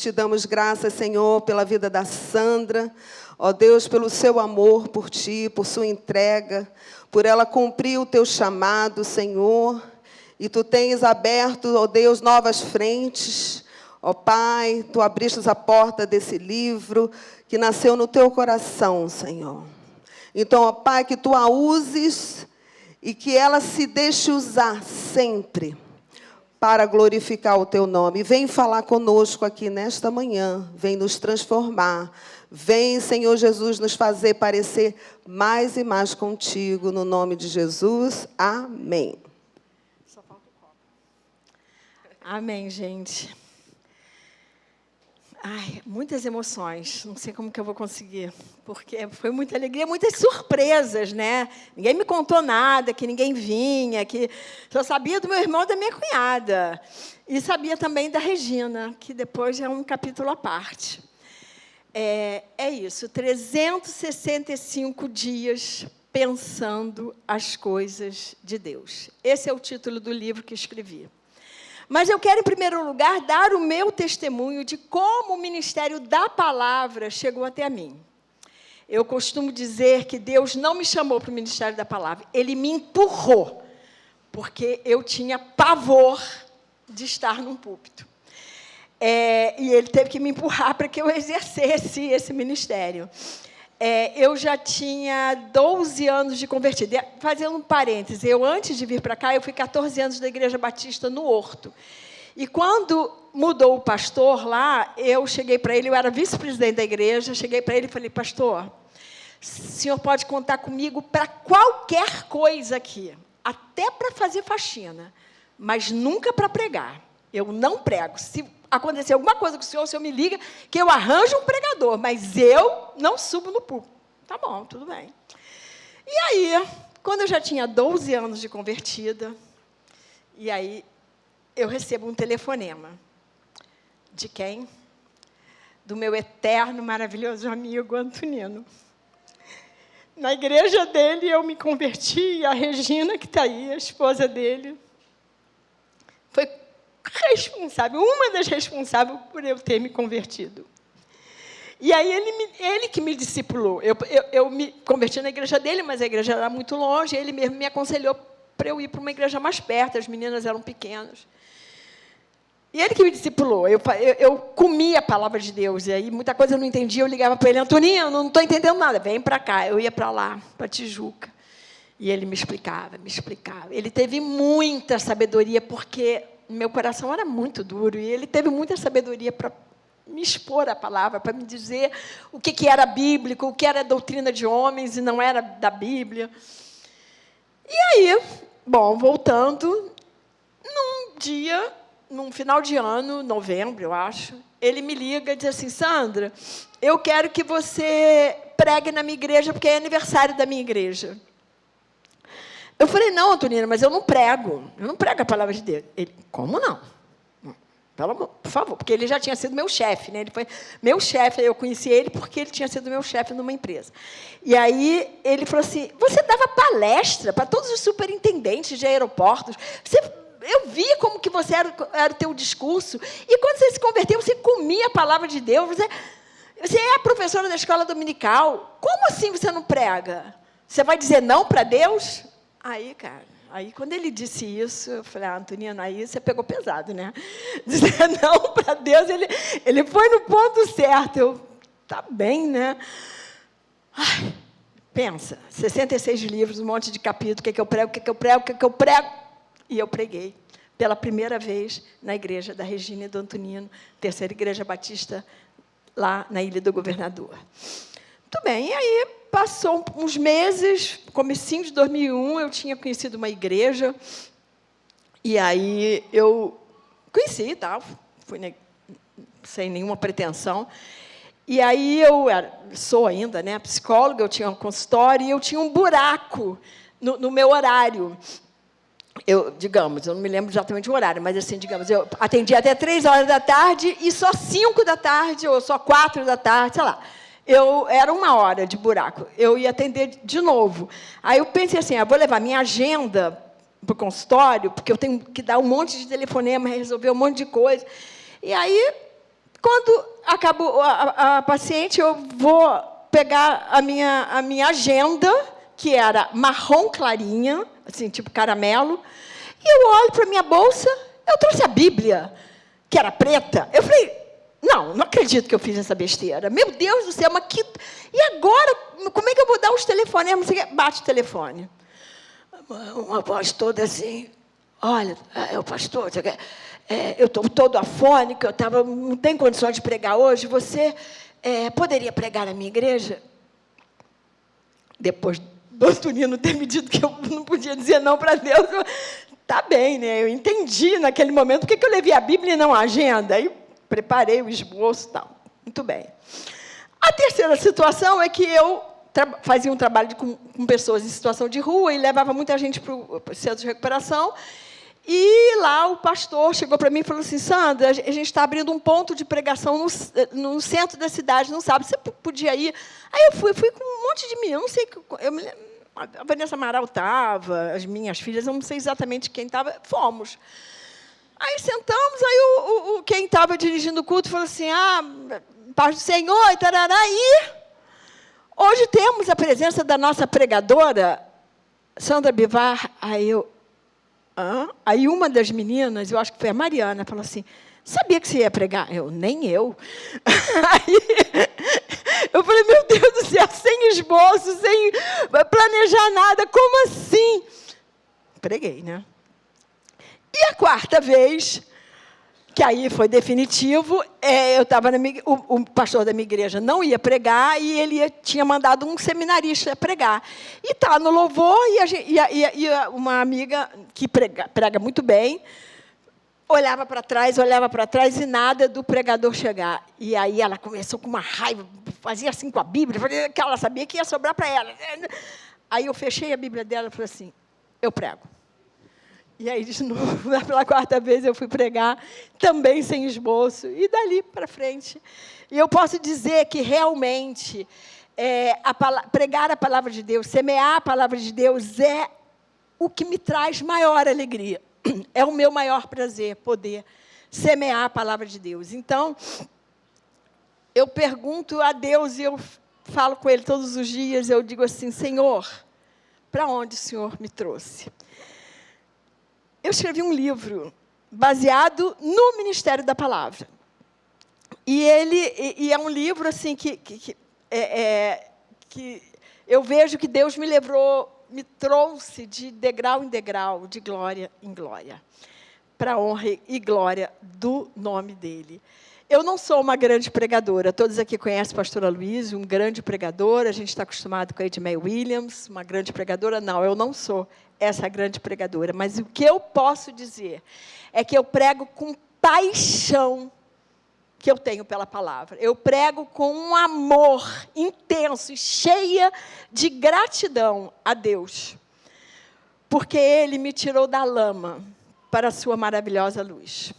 te damos graças, Senhor, pela vida da Sandra. Ó Deus, pelo seu amor por ti, por sua entrega, por ela cumprir o teu chamado, Senhor. E tu tens aberto, ó Deus, novas frentes. Ó Pai, tu abriste a porta desse livro que nasceu no teu coração, Senhor. Então, ó Pai, que tu a uses e que ela se deixe usar sempre para glorificar o teu nome. Vem falar conosco aqui nesta manhã, vem nos transformar. Vem, Senhor Jesus, nos fazer parecer mais e mais contigo, no nome de Jesus. Amém. Só falta o copo. Amém, gente. Ai, muitas emoções, não sei como que eu vou conseguir, porque foi muita alegria, muitas surpresas, né? Ninguém me contou nada, que ninguém vinha, que só sabia do meu irmão e da minha cunhada. E sabia também da Regina, que depois é um capítulo à parte. É isso, 365 dias pensando as coisas de Deus. Esse é o título do livro que escrevi. Mas eu quero, em primeiro lugar, dar o meu testemunho de como o ministério da palavra chegou até mim. Eu costumo dizer que Deus não me chamou para o ministério da palavra, Ele me empurrou, porque eu tinha pavor de estar num púlpito. E Ele teve que me empurrar para que eu exercesse esse ministério. Eu já tinha 12 anos de convertida. Fazendo um parêntese, antes de vir para cá, eu fui 14 anos da Igreja Batista no Horto. E quando mudou o pastor lá, eu cheguei para ele, eu era vice-presidente da igreja, cheguei para ele e falei, pastor, o senhor pode contar comigo para qualquer coisa aqui, até para fazer faxina, mas nunca para pregar. Eu não prego. Se acontecer alguma coisa com o senhor me liga, que eu arranjo um pregador, mas eu não subo no púlpito. Tá bom, tudo bem. E aí, quando eu já tinha 12 anos de convertida, e aí eu recebo um telefonema. De quem? Do meu eterno, maravilhoso amigo Antonino. Na igreja dele, eu me converti, e a Regina, que está aí, a esposa dele, foi responsável, uma das responsáveis por eu ter me convertido. E aí ele que me discipulou. Eu me converti na igreja dele, mas a igreja era muito longe, ele mesmo me aconselhou para eu ir para uma igreja mais perto, as meninas eram pequenas. E ele que me discipulou. Eu comia a palavra de Deus, e aí muita coisa eu não entendia, eu ligava para ele, Antoninho, eu não estou entendendo nada, vem para cá. Eu ia para lá, para Tijuca. E ele me explicava, me explicava. Ele teve muita sabedoria, porque meu coração era muito duro, e ele teve muita sabedoria para me expor a palavra, para me dizer o que era bíblico, o que era doutrina de homens e não era da Bíblia. E aí, bom, voltando, num dia, num final de ano, novembro, eu acho, ele me liga e diz assim, Sandra, eu quero que você pregue na minha igreja, porque é aniversário da minha igreja. Eu falei, não, Antonina, mas eu não prego a palavra de Deus. Ele, como não? Por favor, porque ele já tinha sido meu chefe, né? Ele foi meu chefe, eu conheci ele porque ele tinha sido meu chefe numa empresa. E aí ele falou assim, você dava palestra para todos os superintendentes de aeroportos, eu via como que você era o teu discurso, e quando você se converteu, você comia a palavra de Deus, você é a professora da escola dominical, como assim você não prega? Você vai dizer não para Deus? Aí, cara, quando ele disse isso, eu falei, Antonina, aí você pegou pesado, né? Dizer não para Deus, ele foi no ponto certo. Tá bem, né? Ai, pensa, 66 livros, um monte de capítulos, o que eu prego, o que eu prego, o que eu prego. E eu preguei pela primeira vez na igreja da Regina e do Antonino, terceira igreja batista, lá na Ilha do Governador. Muito bem, e aí passou uns meses, comecinho de 2001, eu tinha conhecido uma igreja, e aí eu conheci e tal, fui sem nenhuma pretensão, e aí sou ainda, né, psicóloga, eu tinha um consultório, e eu tinha um buraco no meu horário. Eu não me lembro exatamente o horário, mas assim, digamos, eu atendia até 3 horas da tarde, e só 5 da tarde, ou só 4 da tarde, sei lá. Era 1 hora de buraco, eu ia atender de novo. Aí eu pensei assim, vou levar minha agenda para o consultório, porque eu tenho que dar um monte de telefonema, resolver um monte de coisa. E aí Quando acabou a paciente, eu vou pegar a minha agenda, que era marrom clarinha, assim, tipo caramelo, e eu olho para a minha bolsa, eu trouxe a Bíblia, que era preta. Eu falei, não acredito que eu fiz essa besteira. Meu Deus do céu, mas que... E agora, como é que eu vou dar os telefonemas? Bate o telefone. Uma voz toda assim, olha, o pastor, eu estou todo afônico, não tenho condições de pregar hoje, você poderia pregar na minha igreja? Depois do Antonino ter me dito que eu não podia dizer não para Deus, tá bem, né? Eu entendi naquele momento porque que eu levei a Bíblia e não a agenda. Aí preparei o esboço e tal. Muito bem. A terceira situação é que eu fazia um trabalho com pessoas em situação de rua e levava muita gente para o centro de recuperação. E lá o pastor chegou para mim e falou assim, Sandra, a gente está abrindo um ponto de pregação no centro da cidade, não sabe, você podia ir? Aí eu fui com um monte de meninos, não sei, a Vanessa Amaral estava, as minhas filhas, eu não sei exatamente quem estava, fomos. Aí sentamos, aí quem estava dirigindo o culto falou assim, paz do Senhor, e tarará, e hoje temos a presença da nossa pregadora, Sandra Bivar. Aí uma das meninas, eu acho que foi a Mariana, falou assim, sabia que você ia pregar? Nem eu. Aí eu falei, meu Deus do céu, sem esboço, sem planejar nada, como assim? Preguei, né? E a quarta vez, que aí foi definitivo, eu estava o pastor da minha igreja não ia pregar e ele tinha mandado um seminarista pregar. E está no louvor, e uma amiga que prega muito bem, olhava para trás e nada do pregador chegar. E aí ela começou com uma raiva, fazia assim com a Bíblia, que ela sabia que ia sobrar para ela. Aí eu fechei a Bíblia dela e falei assim, eu prego. E aí, de novo, pela quarta vez, eu fui pregar, também sem esboço, e dali para frente. E eu posso dizer que, realmente, pregar a palavra de Deus, semear a palavra de Deus, é o que me traz maior alegria. É o meu maior prazer, poder semear a palavra de Deus. Então, eu pergunto a Deus, e eu falo com Ele todos os dias, eu digo assim, Senhor, para onde o Senhor me trouxe? Eu escrevi um livro baseado no Ministério da Palavra. E é um livro assim que eu vejo que Deus me trouxe de degrau em degrau, de glória em glória, para a honra e glória do nome dele. Eu não sou uma grande pregadora. Todos aqui conhecem a pastora Luiz, um grande pregador. A gente está acostumado com a Edmé Williams, uma grande pregadora. Não, eu não sou essa grande pregadora. Mas o que eu posso dizer é que eu prego com paixão que eu tenho pela palavra. Eu prego com um amor intenso e cheia de gratidão a Deus, porque Ele me tirou da lama para a sua maravilhosa luz.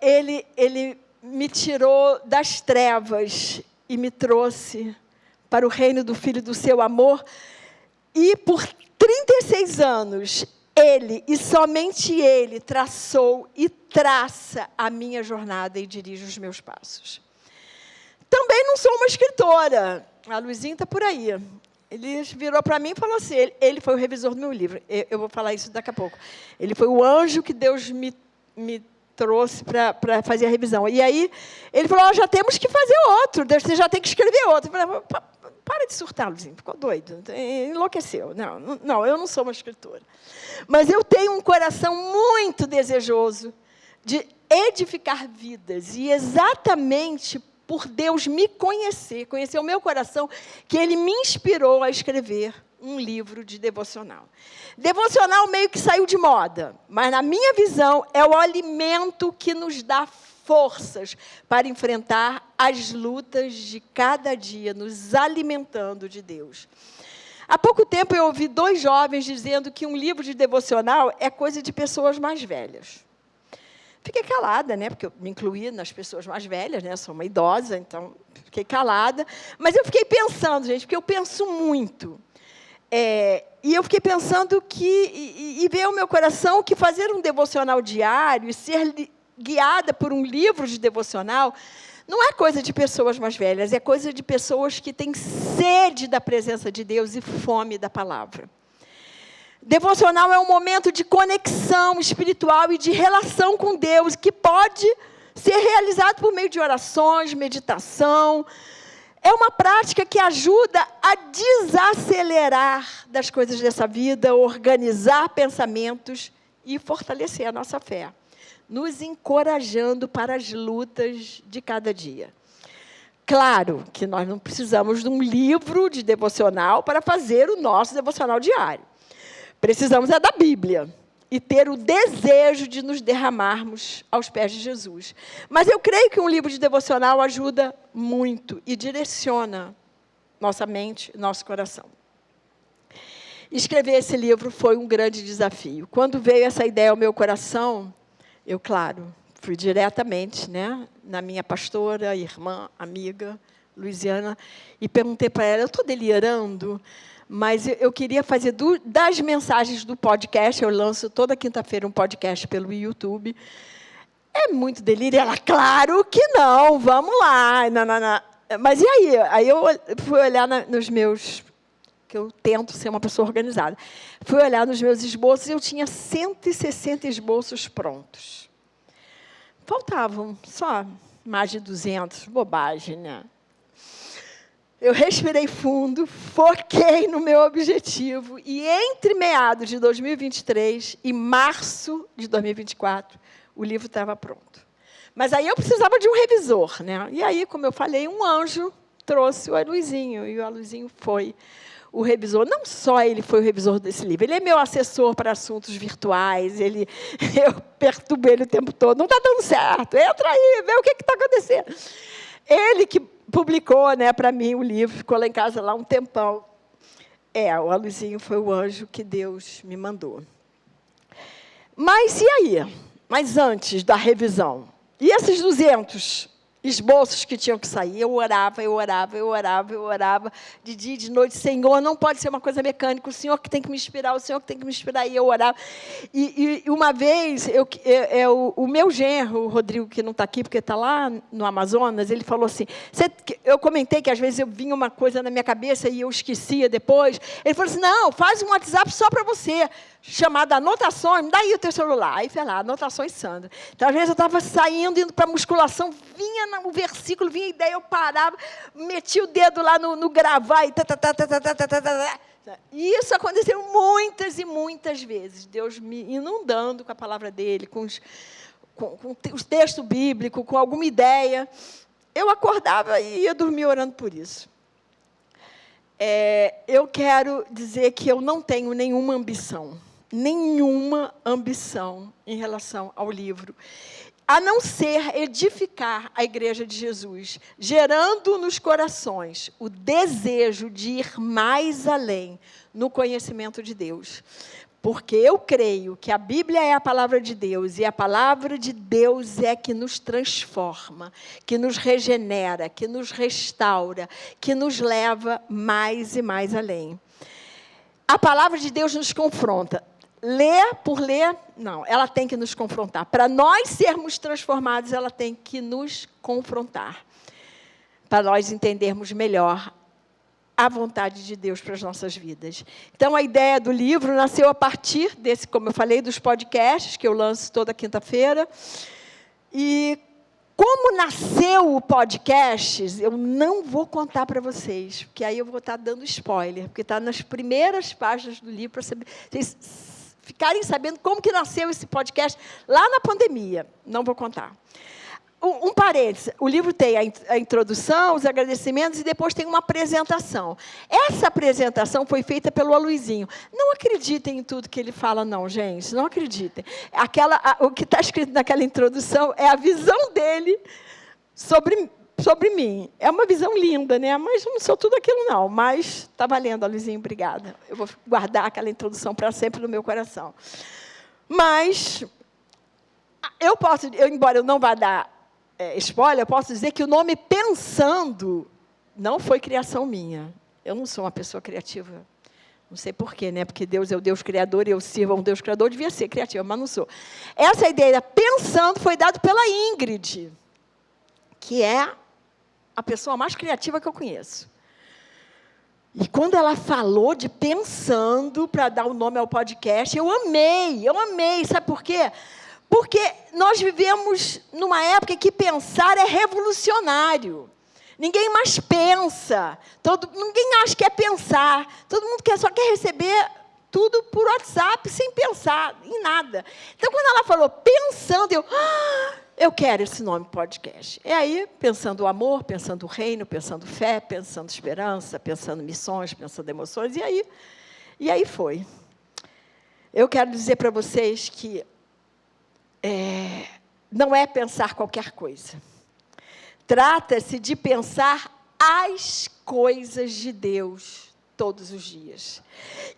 Ele me tirou das trevas e me trouxe para o reino do Filho do seu amor. E por 36 anos, Ele, e somente Ele, traçou e traça a minha jornada e dirige os meus passos. Também não sou uma escritora. A Luizinha está por aí. Ele virou para mim e falou assim, ele foi o revisor do meu livro. Eu vou falar isso daqui a pouco. Ele foi o anjo que Deus me trouxe para fazer a revisão. E aí, ele falou, já temos que fazer outro, você já tem que escrever outro. Eu falei, para de surtar, Luizinho, ficou doido, enlouqueceu. Não, eu não sou uma escritora. Mas eu tenho um coração muito desejoso de edificar vidas, e exatamente por Deus me conhecer o meu coração, que Ele me inspirou a escrever um livro de devocional. Devocional meio que saiu de moda, mas, na minha visão, é o alimento que nos dá forças para enfrentar as lutas de cada dia, nos alimentando de Deus. Há pouco tempo eu ouvi 2 jovens dizendo que um livro de devocional é coisa de pessoas mais velhas. Fiquei calada, né, porque eu me incluí nas pessoas mais velhas, né, sou uma idosa, então fiquei calada. Mas eu fiquei pensando, gente, porque eu penso muito. E eu fiquei pensando que, e veio ao meu coração que fazer um devocional diário e ser guiada por um livro de devocional, não é coisa de pessoas mais velhas, é coisa de pessoas que têm sede da presença de Deus e fome da palavra. Devocional é um momento de conexão espiritual e de relação com Deus, que pode ser realizado por meio de orações, meditação. É uma prática que ajuda a desacelerar das coisas dessa vida, organizar pensamentos e fortalecer a nossa fé, nos encorajando para as lutas de cada dia. Claro que nós não precisamos de um livro de devocional para fazer o nosso devocional diário. Precisamos da Bíblia e ter o desejo de nos derramarmos aos pés de Jesus. Mas eu creio que um livro de devocional ajuda muito e direciona nossa mente, nosso coração. Escrever esse livro foi um grande desafio. Quando veio essa ideia ao meu coração, eu, claro, fui diretamente, na minha pastora, irmã, amiga, Luiziana, e perguntei para ela, eu estou delirando? Mas eu queria fazer das mensagens do podcast, eu lanço toda quinta-feira um podcast pelo YouTube. É muito delírio? Ela, claro que não, vamos lá. Não. Mas e aí? Aí eu fui olhar nos meus, que eu tento ser uma pessoa organizada. Fui olhar nos meus esboços e eu tinha 160 esboços prontos. Faltavam só mais de 200, bobagem, né? Eu respirei fundo, foquei no meu objetivo, e entre meados de 2023 e março de 2024, o livro estava pronto. Mas aí eu precisava de um revisor, E aí, como eu falei, um anjo trouxe o Aluizinho, e o Aluizinho foi o revisor. Não só ele foi o revisor desse livro, ele é meu assessor para assuntos virtuais, eu perturbo ele o tempo todo, não está dando certo, entra aí, vê o que está acontecendo. Ele que publicou, para mim, o livro, ficou lá em casa lá um tempão. O Aluizinho foi o anjo que Deus me mandou. Mas e aí? Mas antes da revisão? E esses 200 esboços que tinham que sair? Eu orava, de dia e de noite. Senhor, não pode ser uma coisa mecânica, o Senhor que tem que me inspirar, e eu orava. E uma vez, o meu genro, o Rodrigo, que não está aqui, porque está lá no Amazonas, ele falou assim, eu comentei que às vezes eu vinha uma coisa na minha cabeça e eu esquecia depois. Ele falou assim, não, faz um WhatsApp só para você, chamado Anotações, me dá aí o teu celular. Aí foi lá, Anotações Sandra. Então, às vezes, eu estava saindo, indo para a musculação, vinha o versículo, vinha a ideia, eu parava, metia o dedo lá no gravar, e isso aconteceu muitas e muitas vezes. Deus me inundando com a palavra dele, com o texto bíblico, com alguma ideia. Eu acordava e ia dormir orando por isso. Eu quero dizer que eu não tenho nenhuma ambição em relação ao livro, a não ser edificar a Igreja de Jesus, gerando nos corações o desejo de ir mais além no conhecimento de Deus. Porque eu creio que a Bíblia é a palavra de Deus, e a palavra de Deus é que nos transforma, que nos regenera, que nos restaura, que nos leva mais e mais além. A palavra de Deus nos confronta. Ler por ler, não, ela tem que nos confrontar. Para nós sermos transformados, ela tem que nos confrontar. Para nós entendermos melhor a vontade de Deus para as nossas vidas. Então, a ideia do livro nasceu a partir desse, como eu falei, dos podcasts, que eu lanço toda quinta-feira. E como nasceu o podcast, eu não vou contar para vocês, porque aí eu vou estar dando spoiler, porque está nas primeiras páginas do livro, para vocês ficarem sabendo como que nasceu esse podcast lá na pandemia. Não vou contar. Um parênteses, o livro tem a introdução, os agradecimentos, e depois tem uma apresentação. Essa apresentação foi feita pelo Aluizinho. Não acreditem em tudo que ele fala, não, gente. Não acreditem. O que está escrito naquela introdução é a visão dele sobre mim. É uma visão linda, mas não sou tudo aquilo, não. Mas está valendo, Aluizinho, obrigada. Eu vou guardar aquela introdução para sempre no meu coração. Mas, embora eu não vá dar spoiler, eu posso dizer que o nome Pensando não foi criação minha. Eu não sou uma pessoa criativa. Não sei porquê, né? Porque Deus é o Deus criador e eu sirvo a um Deus criador, devia ser criativa, mas não sou. Essa ideia, pensando, foi dada pela Ingrid, que é a pessoa mais criativa que eu conheço. E quando ela falou de pensando para dar o nome ao podcast, eu amei. Sabe por quê? Porque nós vivemos numa época que pensar é revolucionário. Ninguém mais pensa. Ninguém acha que é pensar. Todo mundo só quer receber tudo por WhatsApp, sem pensar em nada. Então, quando ela falou pensando, eu quero esse nome podcast. E aí, pensando o amor, pensando o reino, pensando fé, pensando esperança, pensando missões, pensando emoções, e aí foi. Eu quero dizer para vocês que não é pensar qualquer coisa. Trata-se de pensar as coisas de Deus todos os dias.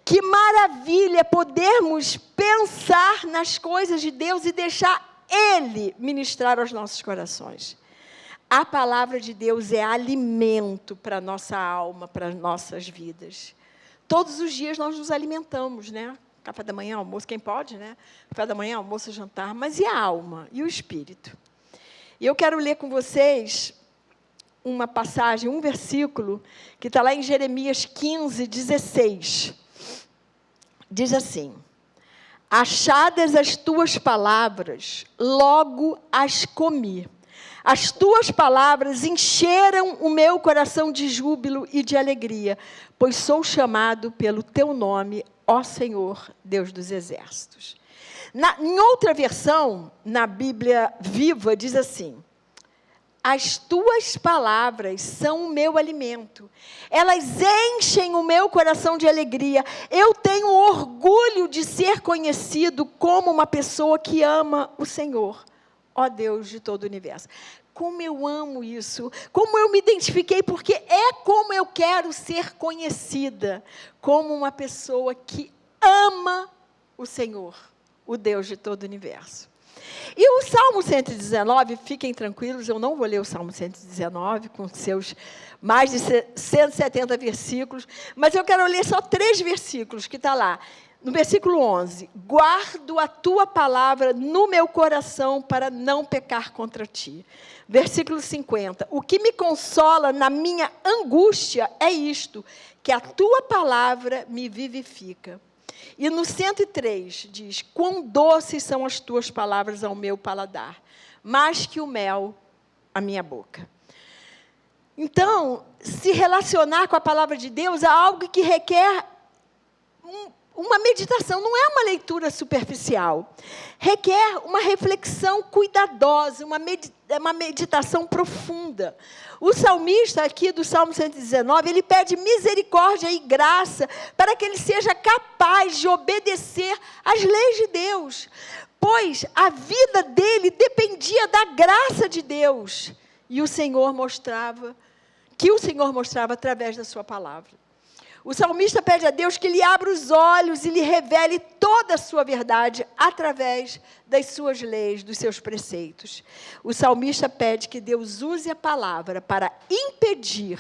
Que maravilha podermos pensar nas coisas de Deus e deixar Ele ministrar aos nossos corações. A palavra de Deus é alimento para a nossa alma, para as nossas vidas. Todos os dias nós nos alimentamos, né? Café da manhã, almoço, quem pode, né? Café da manhã, almoço, jantar. Mas e a alma? E o espírito? E eu quero ler com vocês uma passagem, um versículo, que está lá em Jeremias 15, 16. Diz assim: achadas as tuas palavras, logo as comi. As tuas palavras encheram o meu coração de júbilo e de alegria, pois sou chamado pelo teu nome, ó Senhor, Deus dos exércitos. Em outra versão, na Bíblia Viva, diz assim: as tuas palavras são o meu alimento. Elas enchem o meu coração de alegria. Eu tenho orgulho de ser conhecido como uma pessoa que ama o Senhor, ó Deus de todo o universo. Como eu amo isso. Como eu me identifiquei, porque é como eu quero ser conhecida, como uma pessoa que ama o Senhor, o Deus de todo o universo. E o Salmo 119, fiquem tranquilos, eu não vou ler o Salmo 119, com seus mais de 170 versículos, mas eu quero ler só 3 versículos, que está lá. No versículo 11, guardo a tua palavra no meu coração para não pecar contra ti. Versículo 50, o que me consola na minha angústia é isto, que a tua palavra me vivifica. E no 103 diz, quão doces são as tuas palavras ao meu paladar, mais que o mel à minha boca. Então, se relacionar com a palavra de Deus é algo que requer uma meditação, não é uma leitura superficial. Requer uma reflexão cuidadosa, uma meditação profunda. O salmista aqui do Salmo 119, ele pede misericórdia e graça para que ele seja capaz de obedecer às leis de Deus. Pois a vida dele dependia da graça de Deus. E o Senhor mostrava através da sua palavra. O salmista pede a Deus que lhe abra os olhos e lhe revele toda a sua verdade através das suas leis, dos seus preceitos. O salmista pede que Deus use a palavra para impedir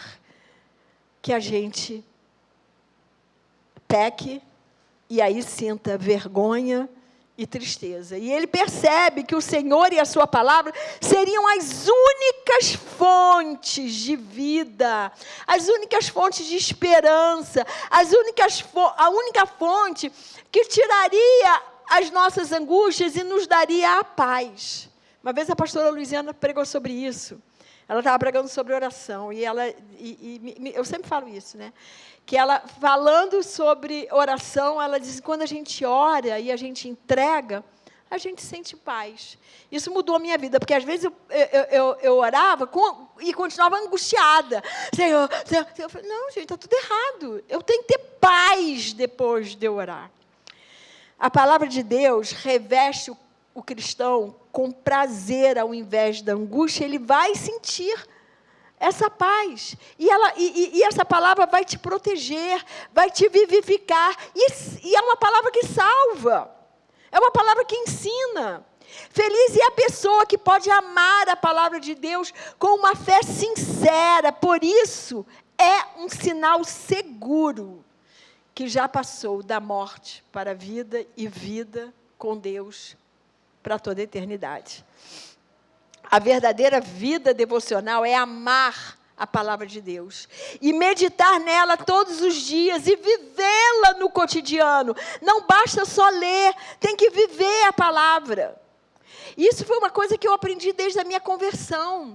que a gente peque e aí sinta vergonha e tristeza. E ele percebe que o Senhor e a sua palavra seriam as únicas fontes de vida, as únicas fontes de esperança, a única fonte que tiraria as nossas angústias e nos daria a paz. Uma vez a pastora Luiziana pregou sobre isso. Ela estava pregando sobre oração, e eu sempre falo isso, né? Que ela, falando sobre oração, ela diz que quando a gente ora e a gente entrega, a gente sente paz. Isso mudou a minha vida, porque às vezes eu orava e continuava angustiada. Senhor, eu falei, não, gente, está tudo errado. Eu tenho que ter paz depois de eu orar. A palavra de Deus reveste o cristão com prazer ao invés da angústia, ele vai sentir essa paz. E essa palavra vai te proteger, vai te vivificar. E é uma palavra que salva. É uma palavra que ensina. Feliz é a pessoa que pode amar a palavra de Deus com uma fé sincera. Por isso, é um sinal seguro que já passou da morte para a vida e vida com Deus para toda a eternidade. A verdadeira vida devocional é amar a palavra de Deus e meditar nela todos os dias e vivê-la no cotidiano. Não basta só ler, tem que viver a palavra. Isso foi uma coisa que eu aprendi desde a minha conversão,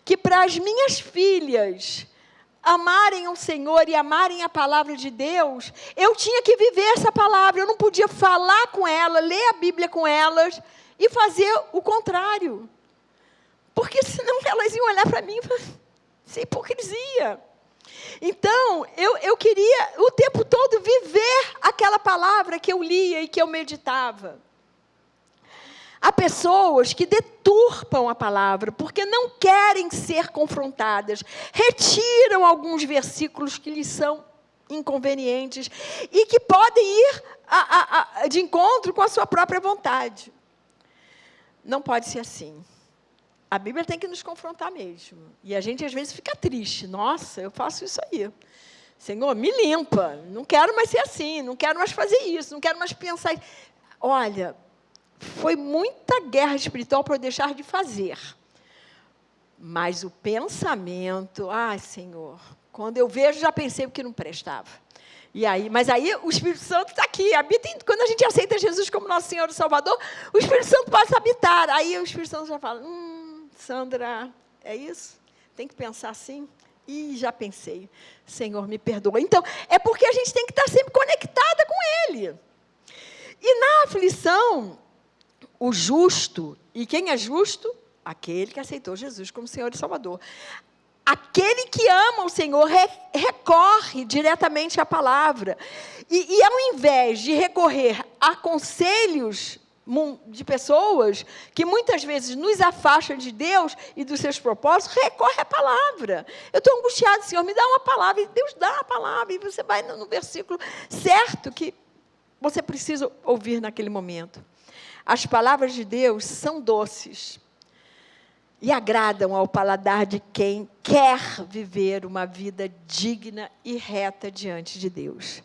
que para as minhas filhas amarem o Senhor e amarem a palavra de Deus, eu tinha que viver essa palavra. Eu não podia falar com elas, ler a Bíblia com elas e fazer o contrário. Porque senão elas iam olhar para mim e falar, isso é hipocrisia. Então, eu queria o tempo todo viver aquela palavra que eu lia e que eu meditava. Há pessoas que deturpam a palavra porque não querem ser confrontadas, retiram alguns versículos que lhes são inconvenientes e que podem ir de encontro com a sua própria vontade. Não pode ser assim. A Bíblia tem que nos confrontar mesmo. E a gente, às vezes, fica triste. Nossa, eu faço isso aí. Senhor, me limpa. Não quero mais ser assim. Não quero mais fazer isso. Não quero mais pensar. Olha, foi muita guerra espiritual para eu deixar de fazer. Mas o pensamento, ai, Senhor, quando eu vejo, já pensei o que não prestava. Mas aí o Espírito Santo está aqui, habita quando a gente aceita Jesus como nosso Senhor e Salvador, o Espírito Santo passa a habitar. Aí o Espírito Santo já fala, Sandra, é isso? Tem que pensar assim? Já pensei. Senhor, me perdoa. Então, é porque a gente tem que estar sempre conectada com Ele. E na aflição, o justo, e quem é justo? Aquele que aceitou Jesus como Senhor e Salvador. Aquele que ama o Senhor recorre diretamente à palavra. E ao invés de recorrer a conselhos de pessoas que muitas vezes nos afastam de Deus e dos seus propósitos, recorre à palavra. Eu estou angustiado, Senhor, me dá uma palavra. E Deus dá a palavra. E você vai no versículo certo que você precisa ouvir naquele momento. As palavras de Deus são doces e agradam ao paladar de quem quer viver uma vida digna e reta diante de Deus.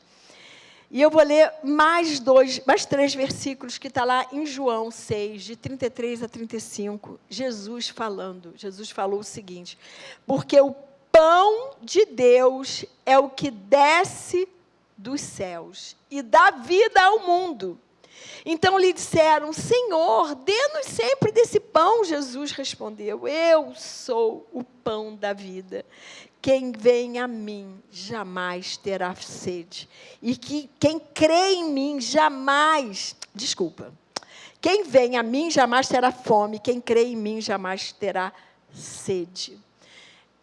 E eu vou ler mais 3 versículos que está lá em João 6, de 33 a 35, Jesus falou o seguinte, porque o pão de Deus é o que desce dos céus e dá vida ao mundo. Então lhe disseram, Senhor, dê-nos sempre desse pão. Jesus respondeu, eu sou o pão da vida. Quem vem a mim jamais terá sede. E quem crê em mim quem vem a mim jamais terá fome. Quem crê em mim jamais terá sede.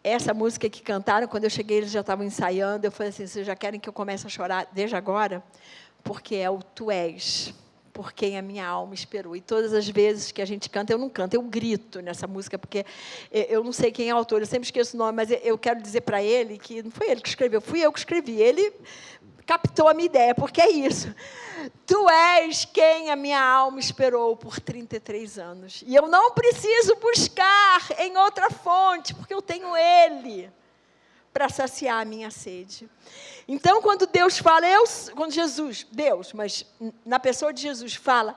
Essa música que cantaram, quando eu cheguei, eles já estavam ensaiando. Eu falei assim, vocês já querem que eu comece a chorar desde agora? Porque é o Tu és, por quem a minha alma esperou. E todas as vezes que a gente canta, eu não canto, eu grito nessa música, porque eu não sei quem é o autor, eu sempre esqueço o nome, mas eu quero dizer para ele que não foi ele que escreveu, fui eu que escrevi. Ele captou a minha ideia, porque é isso. Tu és quem a minha alma esperou por 33 anos. E eu não preciso buscar em outra fonte, porque eu tenho Ele para saciar a minha sede. Então, quando Deus fala, mas na pessoa de Jesus fala,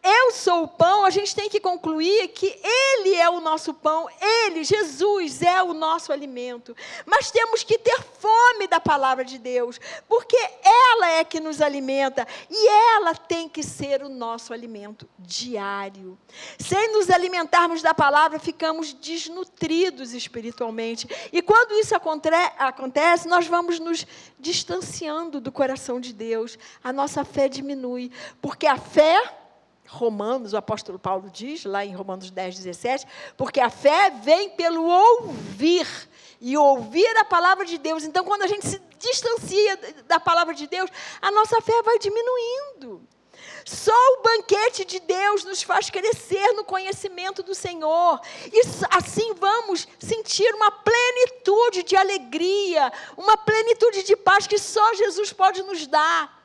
eu sou o pão, a gente tem que concluir que Ele é o nosso pão, Ele, Jesus, é o nosso alimento. Mas temos que ter fome da palavra de Deus, porque ela é que nos alimenta, e ela tem que ser o nosso alimento diário. Sem nos alimentarmos da palavra, ficamos desnutridos espiritualmente. E quando isso acontece, nós vamos nos distanciando do coração de Deus, a nossa fé diminui, porque a fé... Romanos, o apóstolo Paulo diz, lá em Romanos 10, 17, porque a fé vem pelo ouvir, e ouvir a palavra de Deus. Então, quando a gente se distancia da palavra de Deus, a nossa fé vai diminuindo. Só o banquete de Deus nos faz crescer no conhecimento do Senhor. E assim vamos sentir uma plenitude de alegria, uma plenitude de paz que só Jesus pode nos dar.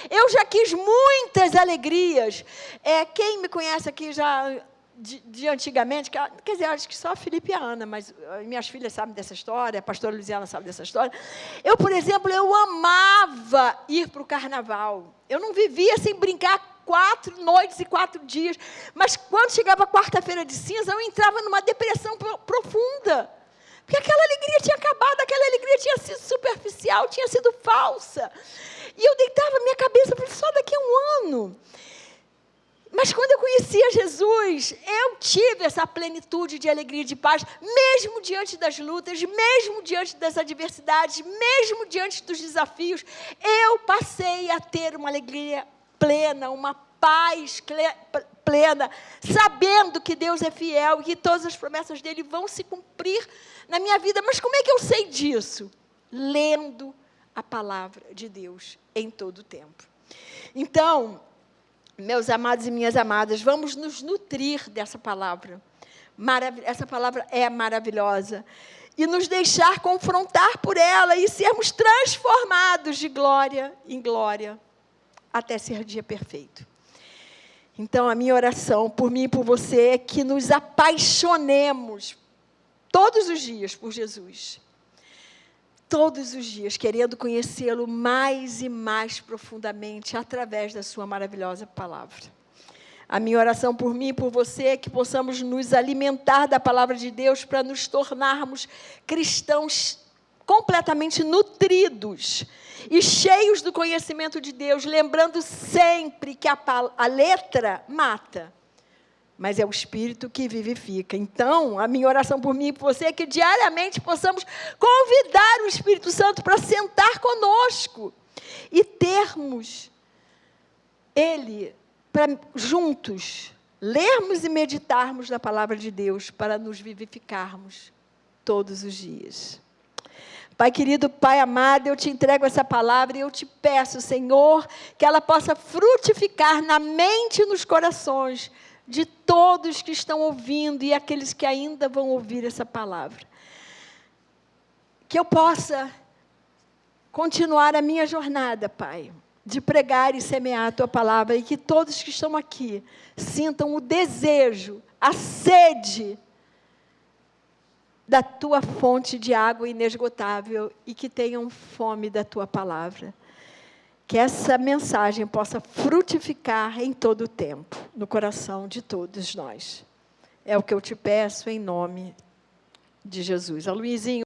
Eu já quis muitas alegrias. Quem me conhece aqui já de antigamente, quer dizer, acho que só a Felipe e a Ana, mas minhas filhas sabem dessa história, a pastora Luziana sabe dessa história. Eu, por exemplo, eu amava ir para o carnaval. Eu não vivia sem brincar 4 noites e 4 dias, mas quando chegava a quarta-feira de cinza, eu entrava numa depressão profunda, porque aquela alegria tinha acabado, aquela alegria tinha sido superficial, tinha sido falsa. E eu deitava minha cabeça, falei, só daqui a um ano. Mas quando eu conhecia Jesus, eu tive essa plenitude de alegria e de paz, mesmo diante das lutas, mesmo diante das adversidades, mesmo diante dos desafios, eu passei a ter uma alegria plena, uma paz plena, sabendo que Deus é fiel e que todas as promessas dele vão se cumprir na minha vida. Mas como é que eu sei disso? Lendo a palavra de Deus em todo o tempo. Então, meus amados e minhas amadas, vamos nos nutrir dessa palavra. Essa palavra é maravilhosa. E nos deixar confrontar por ela e sermos transformados de glória em glória até ser dia perfeito. Então, a minha oração por mim e por você é que nos apaixonemos todos os dias por Jesus. Todos os dias, querendo conhecê-lo mais e mais profundamente através da sua maravilhosa palavra. A minha oração por mim e por você é que possamos nos alimentar da palavra de Deus para nos tornarmos cristãos completamente nutridos e cheios do conhecimento de Deus, lembrando sempre que a letra mata, mas é o Espírito que vivifica. Então, a minha oração por mim e por você é que diariamente possamos convidar o Espírito Santo para sentar conosco e termos Ele, para juntos, lermos e meditarmos na palavra de Deus para nos vivificarmos todos os dias. Pai querido, Pai amado, eu te entrego essa palavra e eu te peço, Senhor, que ela possa frutificar na mente e nos corações de todos que estão ouvindo e aqueles que ainda vão ouvir essa palavra. Que eu possa continuar a minha jornada, Pai, de pregar e semear a Tua palavra, e que todos que estão aqui sintam o desejo, a sede da Tua fonte de água inesgotável e que tenham fome da Tua palavra. Que essa mensagem possa frutificar em todo o tempo, no coração de todos nós. É o que eu te peço em nome de Jesus. A Luizinho.